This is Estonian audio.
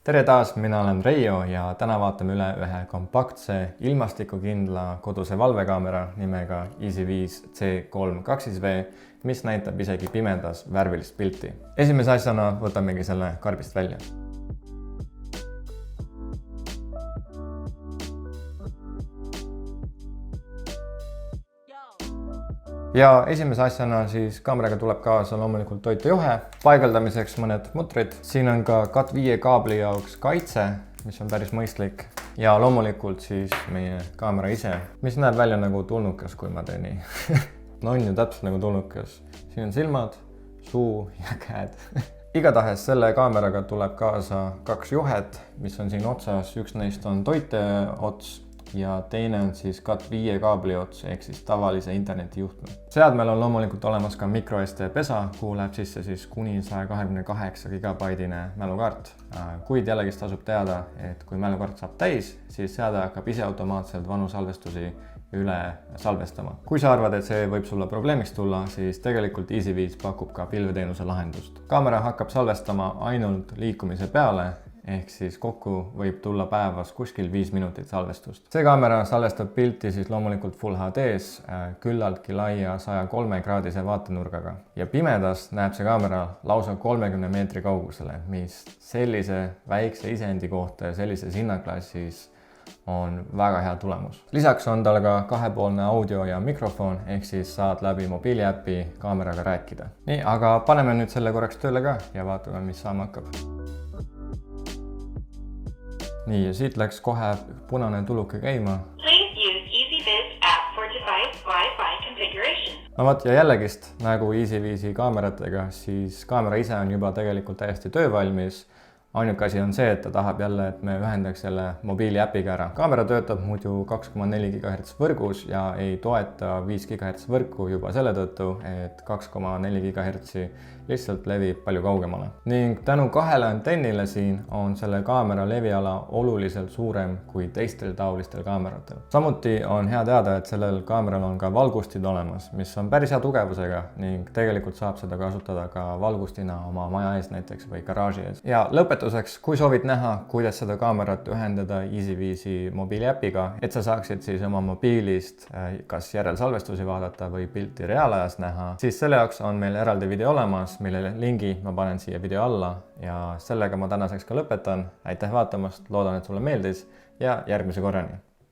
tere taas, mina olen Reijo ja täna vaatame üle ühe kompaktse ilmastikukindla koduse valvekaamera nimega EasyViz C3 2V, mis näitab isegi pimedas värvilist pilti. Esimese asjana võtamegi selle karbist välja. Ja esimese asjana siis kaameraga tuleb kaasa loomulikult toitejuhe, paigaldamiseks mõned mutrid. Siin on ka Cat5 kaabli jaoks kaitse, mis on päris mõistlik. Ja loomulikult siis meie kaamera ise, mis näeb välja nagu tulnukas, kui ma teen nii. No on ju täpselt nagu tulnukas. Siin on silmad, suu ja käed. Igatahes selle kaameraga tuleb kaasa kaks juhet, mis on siin otsas. Üks neist on toite ots ja teine on siis Cat5 kaabli ots ehk siis tavalise internetijuhtme. Seadmel on loomulikult olemas ka microSD pesa, kuhu läheb sisse siis kuni 128 gigabaidine mälukaart. Kuid jällegi tasub teada, et kui mälukaart saab täis, siis seade hakkab ise automaatselt vanu salvestusi üle salvestama. Kui sa arvad, et see võib sulle probleemiks tulla, siis tegelikult EasyViz pakub ka pilveteenuse lahendust. Kaamera hakkab salvestama ainult liikumise peale, ehk siis kokku võib tulla päevas kuskil 5 minutit salvestust. See kaamera salvestab pilti siis loomulikult Full HD-s küllaltki laia 103 kraadise vaatenurgaga. Ja pimedas näeb see kaamera lausa 30 meetri kaugusele, mis sellise väikse isendi kohta ja sellises hinnaklassis on väga hea tulemus. Lisaks on tal ka kahepoolne audio ja mikrofon, ehk siis saad läbi mobiiliäpi kaameraga rääkida. Nii, aga paneme nüüd selle korraks tööle ka ja vaatame, mis saama hakkab. Nii, ja siit läks kohe punane tuluke käima. No vot, ja jällegist, nagu EasyVizi kaameratega, siis kaamera ise on juba tegelikult täiesti töövalmis. Ainuke asi on see, et ta tahab jälle, et me ühendaks selle mobiiliäpiga ära. Kaamera töötab muidu 2,4 GHz võrgus ja ei toeta 5 GHz võrku juba selle tõttu, et 2,4 GHz lihtsalt levib palju kaugemale. Ning tänu kahele antennile siin on selle kaamera leviala oluliselt suurem kui teistel taolistel kaameratel. Samuti on hea teada, et sellel kaameral on ka valgustid olemas, mis on päris hea tugevusega ning tegelikult saab seda kasutada ka valgustina oma maja ees näiteks või garaaži ees. Ja lõpetuseks, kui soovid näha, kuidas seda kaamerat ühendada EasyVizi mobiiliäpiga, et sa saaksid siis oma mobiilist kas järelsalvestusi vaadata või pilti reaalajas näha, siis selle jaoks on meil eraldi video olemas, mille lingi ma panen siia video alla ja sellega ma tänaseks ka lõpetan. Aitäh vaatamast, loodan, et sulle meeldis ja järgmise korrani!